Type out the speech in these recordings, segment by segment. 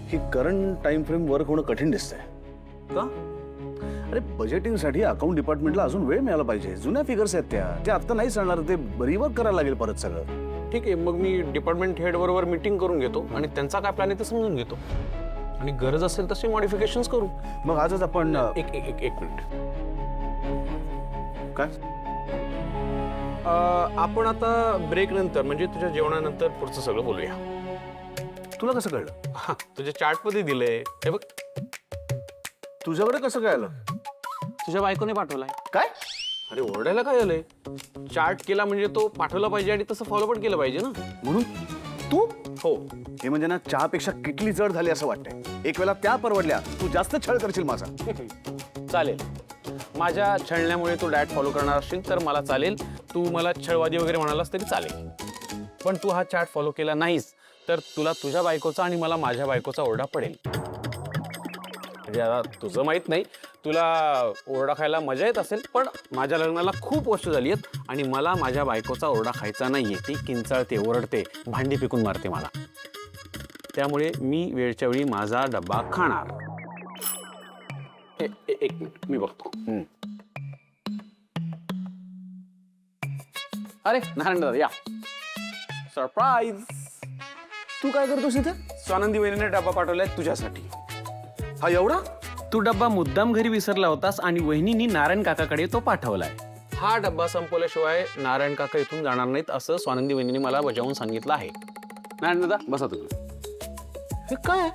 ही current time frame work होणं कठीण दिसतंय. का? अरे बजेटिंगसाठी अकाउंट डिपार्टमेंटला अजून वेळ मिळाला पाहिजे. जुन्या फिगर्स आहेत त्या आता नाही चालणार. ते रिवर्क करायला लागेल परत सगळं. ठीक आहे, मग मी डिपार्टमेंट हेड बरोबर मीटिंग करून घेतो आणि त्यांचा काय प्लॅन आहे ते समजून घेतो आणि गरज असेल तसे मॉडिफिकेशन्स करू. मग आजच आपण एक एक एक एक मिनिट. काय आपण आता ब्रेक नंतर म्हणजे तुझ्या जेवणानंतर पुढचं सगळं बोलूया. तुला कसं कळलं? हा, तुझ्या चार्टमध्ये दिलंय हे बघ. तुझ्याकडे कसं कळलं? तुझ्या बायकोने पाठवलाय. काय? अरे ओरडायला काय झालंय? चार्ट केला म्हणजे तो पाठवला पाहिजे आणि तसं फॉलो पण केलं पाहिजे ना. म्हणून तू? हो. हे म्हणजे ना चहापेक्षा किटली जड झाली असं वाटतंय. एक वेळा त्या परवडल्या, तू जास्त छळ करशील माझा. चालेल, माझ्या छळण्यामुळे तू डाएट फॉलो करणार असशील तर मला चालेल. तू मला छळवादी वगैरे म्हणालास तरी चालेल, पण तू हा चार्ट फॉलो केला नाहीस तर तुला तुझ्या बायकोचा आणि मला माझ्या बायकोचा ओरडा पडेल. म्हणजे आता तुझं माहित नाही, तुला ओरडा खायला मजा येत असेल, पण माझ्या लग्नाला खूप वर्ष झाली आहेत आणि मला माझ्या बायकोचा ओरडा खायचा नाहीये. ती किंचाळते, ओरडते, भांडी पिकून मारते मला. त्यामुळे मी वेळच्या वेळी माझा डब्बा खाणार. एक मिनिट, मी बघतो. अरे नारायण दादा या. सरप्राईज. तू काय करतोस इथे? स्वानंदी वहिनीने डब्बा पाठवलाय तुझ्यासाठी. हा एवढा? तू डब्बा मुद्दाम घरी विसरला होतास आणि वहिनींनी नारायण काकाकडे तो पाठवलाय. हा डब्बा संपवल्याशिवाय नारायण काका इथून जाणार नाहीत असं स्वानंदी वहिनीने मला बजावून सांगितलं आहे. नारायण दादा बसा तुम्ही. हे काय?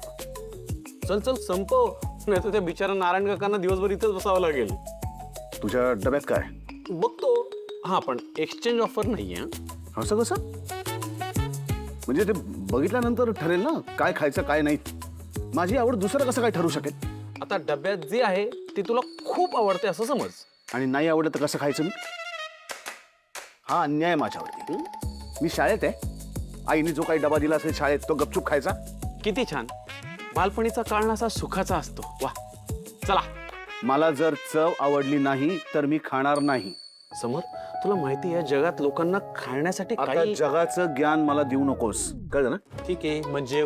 चल चल संपव, नाही तर त्या बिचारा नारायण काकांना दिवसभर इथेच बसावं लागेल. तुझ्या डब्यात काय? बघतो. हा पण एक्सचेंज ऑफर नाहीये. असं कसं? म्हणजे ते बघितल्यानंतर ठरेल ना काय खायचं काय नाही. माझी आवड दुसरं कसं काय ठरू शकेल? आता डब्यात जे आहे ते तुला खूप आवडते असं समज. आणि नाही आवडलं तर कसं खायचं मी? हा अन्याय माझ्यावरती. मी शाळेत आहे, आईने जो काही डबा दिला असेल शाळेत तो गपचूप खायचा. किती छान. बालपणीचा काळ असा सुखाचा असतो. वा. चला. मला जर चव आवडली नाही तर मी खाणार नाही. समर, तुला माहिती आहे जगात लोकांना खाण्यासाठी आता काही जगाचं ज्ञान मला देऊ नकोस, कळलं ना? ठीक आहे म्हणजे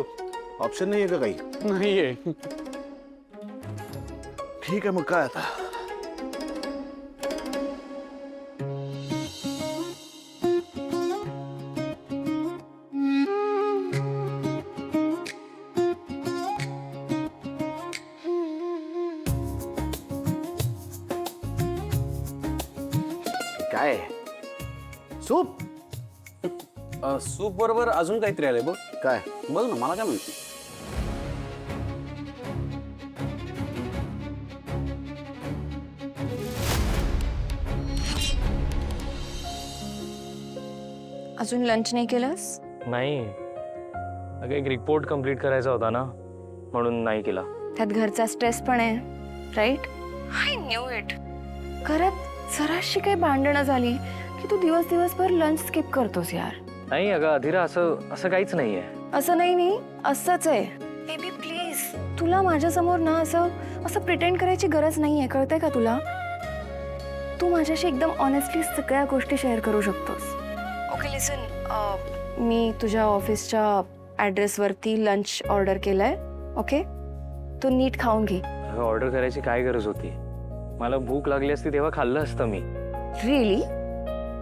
ऑप्शन नाहीये का काही? नाहीये. ठीक आहे मग काय आता. काय सूप? सूप बरोबर अजून काहीतरी आलंय बघ. काय? बघ ना, मला काय माहिती. अजून लंच नाही केलंस? नाही अगं, एक रिपोर्ट कंप्लीट करायचा होता ना, म्हणून नाही केला. त्यात घरचा स्ट्रेस पण आहे, राईट? I knew it. घरात जराशी काही भांडणं झाली की तू दिवसभर लंच स्किप करतोस यार. नाही अगं अधीरा, असं काहीच नाहीये. असं नाही, असंच आहे. बेबी प्लीज, तुला माझ्यासमोर ना असं प्रिटेंड करायची गरज नाहीये, कळतंय का तुला? तू माझ्याशी एकदम ऑनेस्टली सगळ्या गोष्टी शेअर करू शकतोस. ओके लिसन, मी तुझ्या ऑफिसच्या ॲड्रेसवरती लंच ऑर्डर केलंय. ओके, तू नीट खाऊन घे. अगं ऑर्डर करायची काय गरज होती? मला भूक लागली असती तेव्हा खाल्लं असतं मी. रिअली?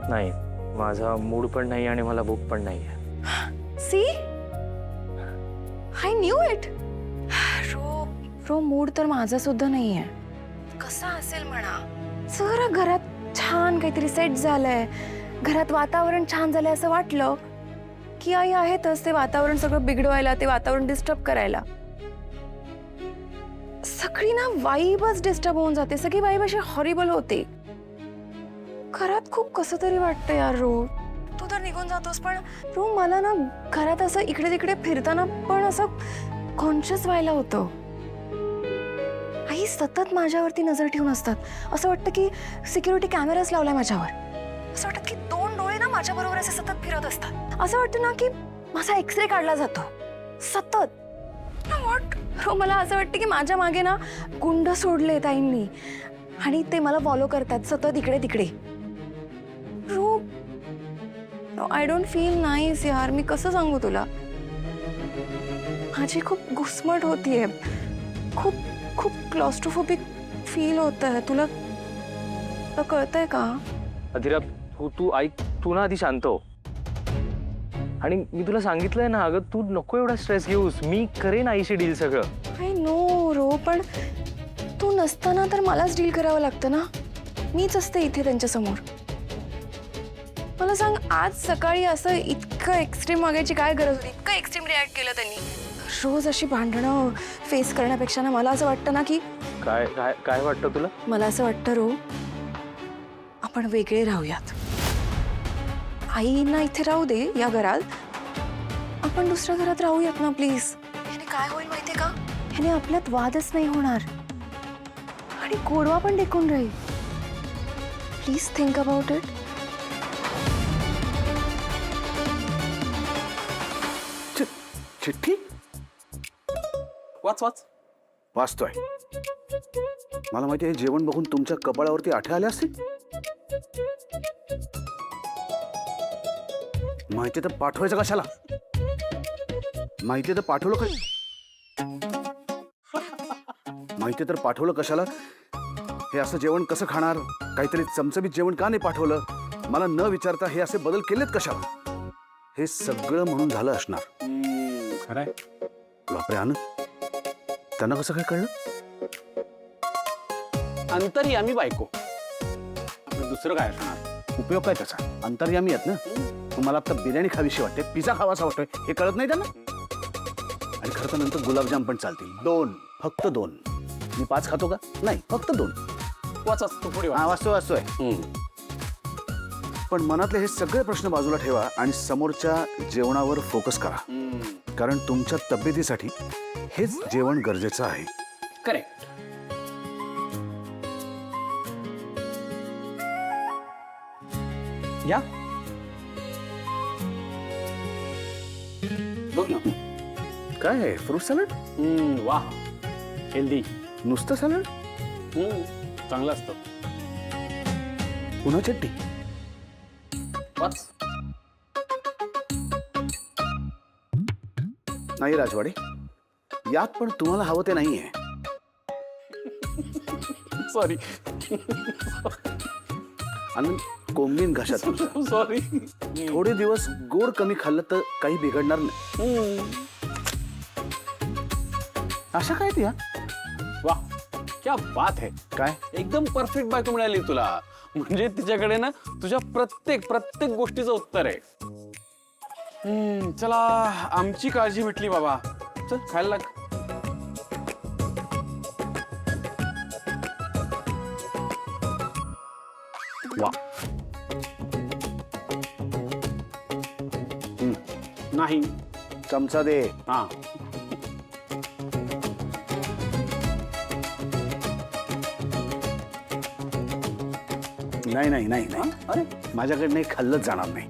नाही, माझा मूड पण नाही आणि मला भूक पण नाही. See, I knew it. रो मूड तर माझा सुद्धा नाहीये. कसा असेल म्हणा. जरा घरात छान काहीतरी सेट झालंय, घरात वातावरण छान झालंय असं वाटलं की आई आहेतच ते वातावरण सगळं बिघडवायला, ते वातावरण डिस्टर्ब करायला. सगळी ना वाईबच डिस्टर्ब होऊन जाते. सगळी वाईब अशी हॉरिबल होते. घरात खूप कसं तरी वाटतं यार रो. तू तर निघून जातोस पण रो मला ना घरात असं इकडे तिकडे फिरताना पण असं कॉन्शियस व्हायला होतं. आई सतत माझ्यावरती नजर ठेवून असतात. असं वाटतं की सिक्युरिटी कॅमेराच लावलाय माझ्यावर. असं वाटतं की 2 डोळे ना माझ्या बरोबर असे सतत फिरत असतात. असं वाटतं ना की माझा एक्सरे काढला जातो सतत. व्हॉट रो, मला असं वाटतं की माझ्या मागे ना गुंड सोडले ताईंनी आणि ते मला फॉलो करतात सतत इकडे तिकडे. रो, आय डोंट फील नाईस यार. मी कसं सांगू तुला? माझी खूप घुसमट होतीये. खूप खूप क्लॉस्ट्रोफोबिक फील होत आहे. तुला कळतंय का? अधिरा, तू ऐक, तू ना आधी शांत हो. आणि मी तुला सांगितलंय ना, अगं तू नको एवढा स्ट्रेस घेऊस. मी करेन आईशी डील सगळं. आय नो रो, पण तू नसताना तर मलाच डील करावं लागतं ना. मीच असते इथे त्यांच्यासमोर. मला सांग, आज सकाळी असं इतकं एक्स्ट्रीम मागायची काय गरज होती? इतकं एक्स्ट्रीम रिॲक्ट केलं त्यांनी. रोज अशी भांडणं फेस करण्यापेक्षा ना, मला असं वाटतं ना की काय काय काय वाटतं तुला? मला असं वाटतं रो, आपण वेगळे राहूयात. आईना इथे राहू दे या घरात, आपण दुसऱ्या घरात राहूयात ना प्लीज. ह्याने काय होईल माहितीये का? ह्याने आपल्यात वादच नाही होणार आणि गोडवा पण टिकून राहील. Please think about it. चिठ्ठी वाच वाच. वाचतोय. मला माहिती आहे, जेवण बघून तुमच्या कपाळावरती आठे आले असतील. माहिती तर पाठवायचं कशाला? माहिती तर पाठवलं काय? माहिती तर पाठवलं कशाला? हे असं जेवण कसं खाणार? काहीतरी चमचमीत जेवण का नाही पाठवलं? मला न विचारता हे असे बदल केलेत कशाला? हे सगळं म्हणून झालं असणार. खरंय. बापरे, आनंद, त्यांना कसं काय कळलं? अंतर्यामी बायको. आपलं दुसरं काय असणार? उपयोग काय त्याचा? अंतर्यामी आहेत ना. तुम्हाला आता बिर्याणी खावीशी वाटते, पिझ्झा खावासा वाटतोय, हे कळत नाही त्यांना. आणि खरं तर नंतर गुलाबजाम पण चालतील. 2, फक्त 2. मी 5 खातो का? नाही, फक्त 2. वाच वाच, तू पुढे हा, वाच. वाचतोय. पण मनातले हे सगळे प्रश्न बाजूला ठेवा आणि समोरच्या जेवणावर फोकस करा. कारण तुमच्या तब्येतीसाठी हेच जेवण गरजेचं आहे. करेक्ट. या बघ ना. काय आहे? Fruit salad? वा, हेल्दी. नुसतं सॅलड? चांगलं असतं. पुन्हा चट्टी? वाच. नाही राजवाडे, यात पण तुम्हाला हवं ते नाहीये. सॉरी आनंद, कोंबीन घशात तुझा. सॉरी. थोडे दिवस गोड कमी खाल्लं तर काही बिघडणार नाही. अशा काय त्या? वा, क्या बात है. काय? एकदम परफेक्ट बायको मिळाली तुला. म्हणजे तिच्याकडे ना तुझ्या प्रत्येक गोष्टीचं उत्तर आहे. चला, आमची काळजी भेटली बाबा. चल खायला लाग. वा. नाही. चमचा दे. हा. नाही नाही नाही नाही. अरे, माझ्याकडे नाही खाल्लंच जाणार नाही.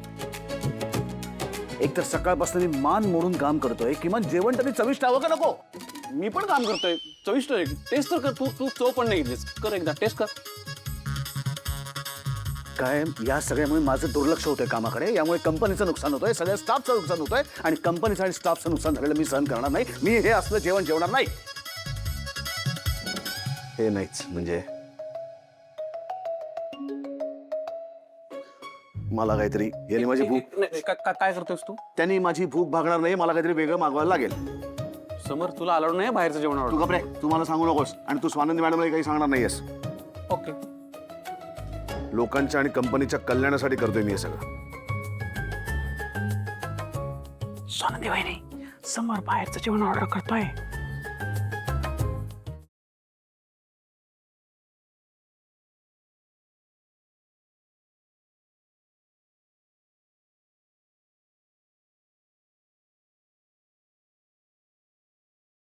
एक तर सकाळपासून मी मान मोडून काम करतोय, किमान जेवण तरी चविष्ट हवं का नको? मी पण काम करतोय. चविष्ट आहे. टेस्ट तर कर. तू चव पण नाही घेतलीस. कर एकदा टेस्ट कर. काय, या सगळ्यामुळे माझं दुर्लक्ष होतंय कामाकडे. यामुळे कंपनीचं नुकसान होतंय, सगळ्या स्टाफचं नुकसान होतंय आणि कंपनीचं आणि स्टाफचं नुकसान झालेलं मी सहन करणार नाही. मी हे असलं जेवण जेवणार नाही. हे नाहीच म्हणजे मला काहीतरी, याने माझी भूक, काय करतोयस तू? त्यांनी माझी भूक भागणार नाही. मला काहीतरी वेगळं मागवायला लागेल. समोर तुला अलाउड नाही बाहेरचं जेवण तू आवडतं. गप्रे, तू मला सांगू नकोस. आणि तू स्वानंदी मॅडमला काही सांगणार नाहीयेस. ओके. लोकांच्या आणि कंपनीच्या कल्याणासाठी करतोय मी हे सगळं. स्वानंदी वहिनी, समोर बाहेरचं जेवण ऑर्डर करतोय.